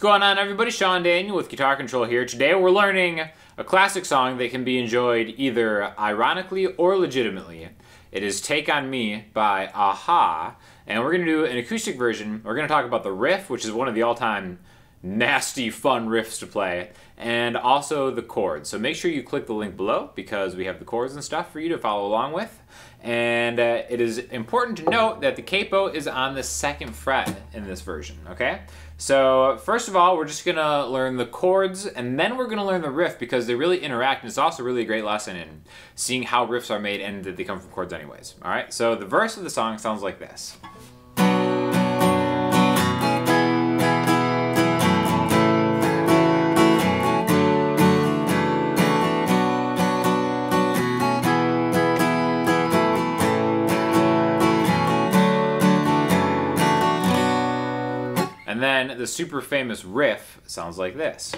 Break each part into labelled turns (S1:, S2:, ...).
S1: going on, everybody? Sean Daniel with Guitar Control here. Today we're learning a classic song that can be enjoyed either ironically or legitimately. It is Take On Me by Aha, and we're going to do an acoustic version. We're going to talk about the riff, which is one of the all-time nasty, fun riffs to play, and also the chords. So make sure you click the link below because we have the chords and stuff for you to follow along with. And it is important to note that the capo is on the 2nd fret in this version, okay? So first of all, we're just gonna learn the chords and then we're gonna learn the riff because they really interact, and it's also really a great lesson in seeing how riffs are made and that they come from chords anyways, all right? So the verse of the song sounds like this. And then the super famous riff sounds like this.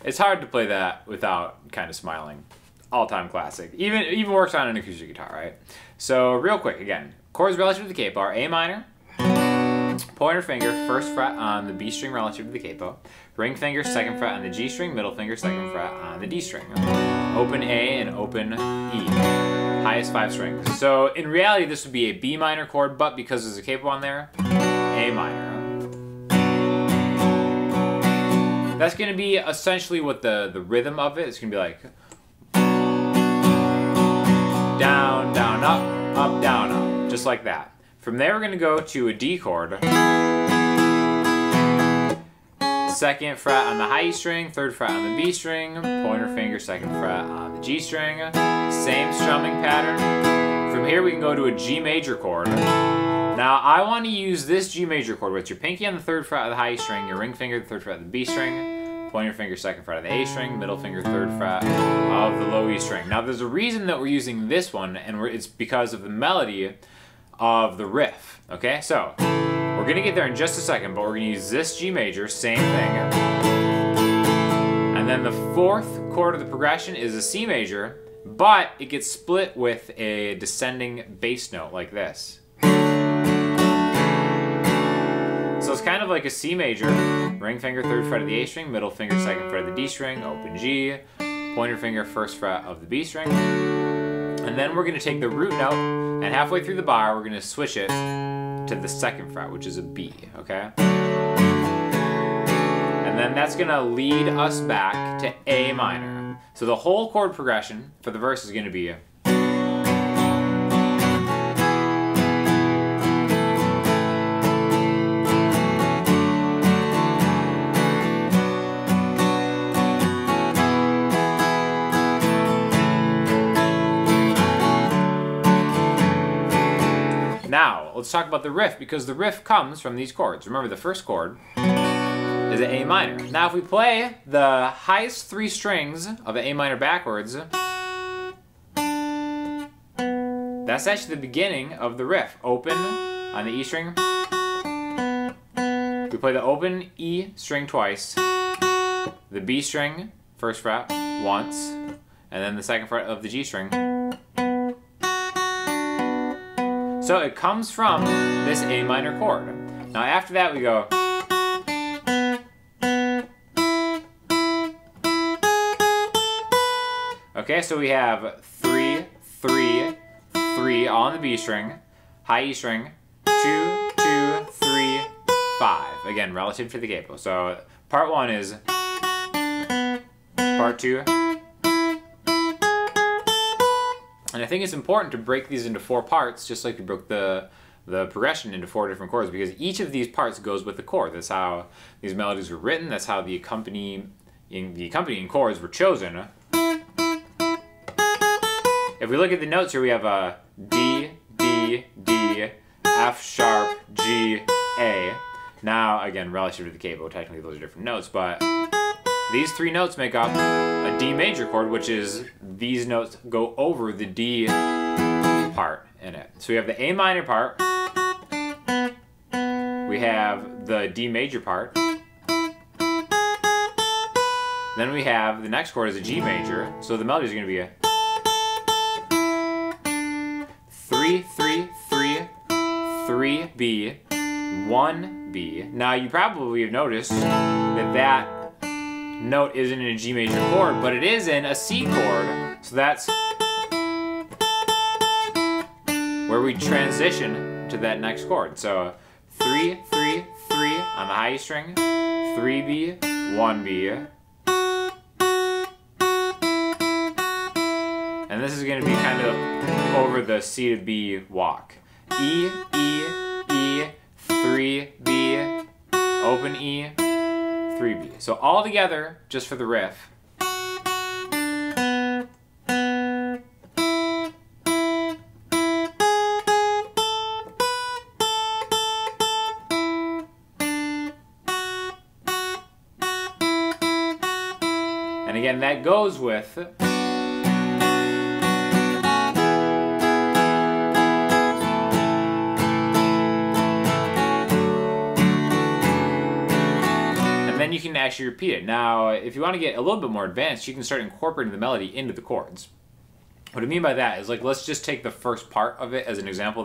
S1: It's hard to play that without kind of smiling. All-time classic. Even works on an acoustic guitar, right? So real quick, again, chords relative to the capo are A minor, pointer finger, 1st fret on the B string relative to the capo, ring finger, 2nd fret on the G string, middle finger, 2nd fret on the D string. Open A and open E. Highest 5 strings. So in reality this would be a B minor chord, but because there's a capo on there, A minor. That's going to be essentially what the rhythm of it is going to be like. Down, down, up, down, up. Just like that. From there we're going to go to a D chord. 2nd fret on the high E string, 3rd fret on the B string, pointer finger, 2nd fret on the G string. Same strumming pattern. From here we can go to a G major chord. Now I want to use this G major chord with your pinky on the 3rd fret of the high E string, your ring finger, the 3rd fret of the B string, pointer finger, 2nd fret of the A string, middle finger, 3rd fret of the low E string. Now there's a reason that we're using this one, and it's because of the melody of the riff. Okay, so we're going to get there in just a second, but we're going to use this G major, same thing. And then the 4th chord of the progression is a C major, but it gets split with a descending bass note like this. So it's kind of like a C major, ring finger, 3rd fret of the A string, middle finger, 2nd fret of the D string, open G, pointer finger, 1st fret of the B string. And then we're going to take the root note, and halfway through the bar, we're going to switch it to the 2nd fret, which is a B, okay? And then that's going to lead us back to A minor. So the whole chord progression for the verse is going to be Now, let's talk about the riff, because the riff comes from these chords. Remember, the first chord is an A minor. Now, if we play the highest 3 strings of an A minor backwards, that's actually the beginning of the riff. Open on the E string. We play the open E string twice, the B string, 1st fret, once, and then the 2nd fret of the G string. So it comes from this A minor chord. Now after that we go. Okay, so we have 3, 3, 3 all on the B string, high E string, 2, 2, 3, 5. Again, relative to the capo. So part 1 is part 2. And I think it's important to break these into 4 parts, just like we broke the progression into 4 different chords, because each of these parts goes with the chord. That's how these melodies were written. That's how the accompanying chords were chosen. If we look at the notes here, we have a D, D, D, F sharp, G, A. Now, again, relative to the capo, technically those are different notes, but these 3 notes make up a D major chord, which is these notes go over the D part in it. So we have the A minor part, we have the D major part, then we have the next chord is a G major, so the melody is going to be a B, 1, B. Now you probably have noticed that that note isn't in a G major chord, but it is in a C chord. So that's where we transition to that next chord. So 3, 3, 3 on the high E string, 3B, 1B. And this is going to be kind of over the C to B walk. E, E, E, 3B, open E, 3B. So all together, just for the riff. And again, that goes with then you can actually repeat it. Now, if you want to get a little bit more advanced, you can start incorporating the melody into the chords. What I mean by that is, like, let's just take the first part of it as an example.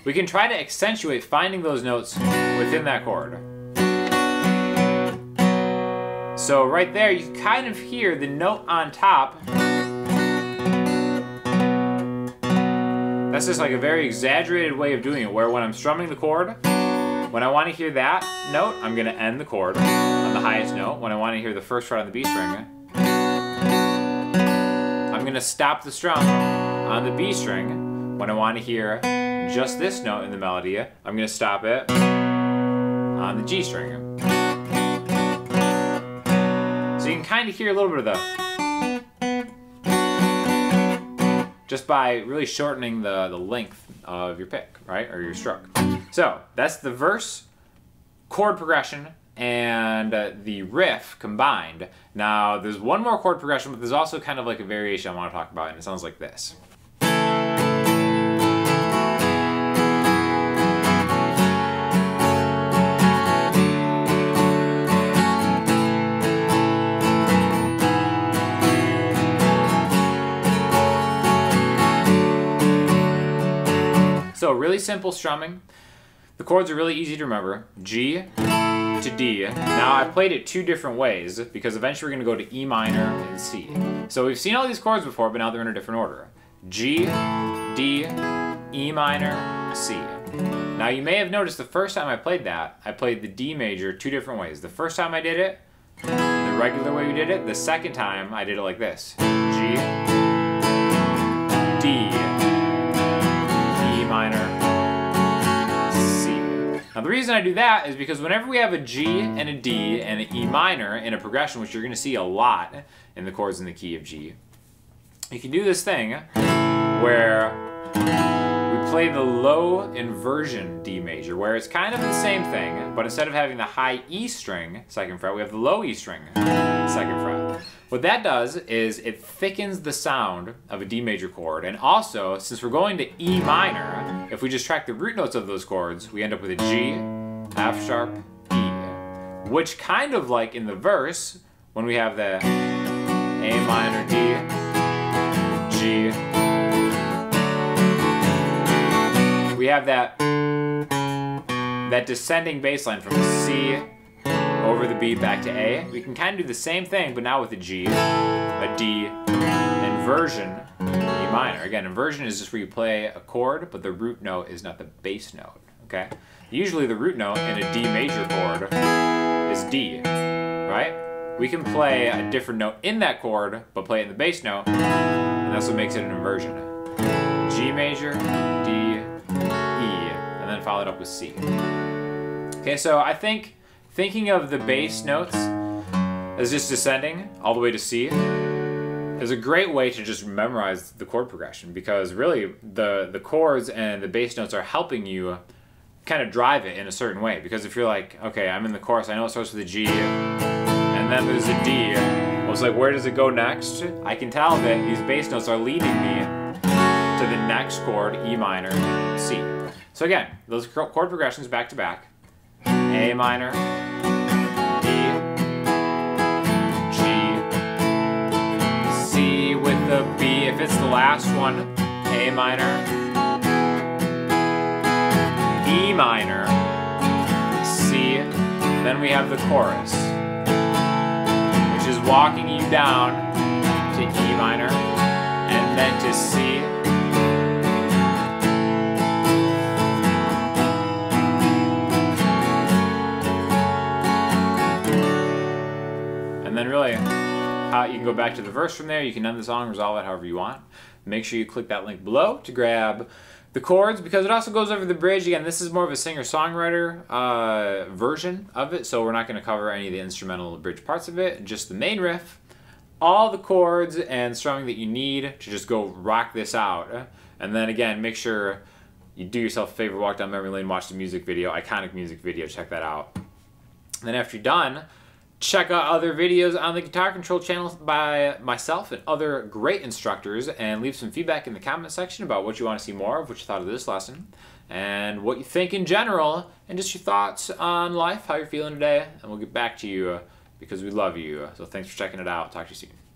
S1: We can try to accentuate finding those notes within that chord. So right there, you can kind of hear the note on top. That's just like a very exaggerated way of doing it, where when I'm strumming the chord, when I want to hear that note, I'm going to end the chord on the highest note. When I want to hear the first fret on the B string, I'm going to stop the strum on the B string. When I want to hear just this note in the melody, I'm going to stop it on the G string. So you can kind of hear a little bit of the, just by really shortening the length of your pick, right, or your stroke. So that's the verse, chord progression, and the riff combined. Now there's one more chord progression, but there's also kind of like a variation I want to talk about, and it sounds like this. So really simple strumming. The chords are really easy to remember. G to D. Now I played it two different ways because eventually we're going to go to E minor and C. So we've seen all these chords before, but now they're in a different order. G, D, E minor, C. Now you may have noticed the first time I played that, I played the D major two different ways. The first time I did it, the regular way we did it. The second time I did it like this. G, D, minor, C. Now the reason I do that is because whenever we have a G and a D and an E minor in a progression, which you're going to see a lot in the chords in the key of G, you can do this thing where we play the low inversion D major, where it's kind of the same thing, but instead of having the high E string, second fret, we have the low E string, second fret. What that does is it thickens the sound of a D major chord, and also, since we're going to E minor, if we just track the root notes of those chords, we end up with a G, F sharp, E, which kind of like in the verse, when we have the A minor, D, G, we have that descending bass line from C over the B back to A. We can kind of do the same thing, but now with a G, a D, inversion, E minor. Again, inversion is just where you play a chord, but the root note is not the bass note, okay? Usually the root note in a D major chord is D, right? We can play a different note in that chord, but play it in the bass note, and that's what makes it an inversion. G major, D, E, and then followed up with C. Okay, so I think thinking of the bass notes as just descending all the way to C is a great way to just memorize the chord progression, because really the chords and the bass notes are helping you kind of drive it in a certain way. Because if you're like, okay, I'm in the chorus, I know it starts with a G, and then there's a D. Well, it's like, where does it go next? I can tell that these bass notes are leading me to the next chord, E minor, C. So again, those chord progressions back to back. A minor, D, G, C with the B. If it's the last one, A minor, E minor, C, then we have the chorus, which is walking you down to E minor, and then to C, and then really, you can go back to the verse from there. You can end the song, resolve it however you want. Make sure you click that link below to grab the chords, because it also goes over the bridge. Again, this is more of a singer-songwriter version of it, so we're not going to cover any of the instrumental bridge parts of it, just the main riff, all the chords and strumming that you need to just go rock this out. And then again, make sure you do yourself a favor, walk down memory lane, watch the music video, iconic music video, check that out. And then after you're done, check out other videos on the Guitar Control channel by myself and other great instructors, and leave some feedback in the comment section about what you want to see more of, what you thought of this lesson, and what you think in general, and just your thoughts on life, how you're feeling today, and we'll get back to you because we love you. So thanks for checking it out. Talk to you soon.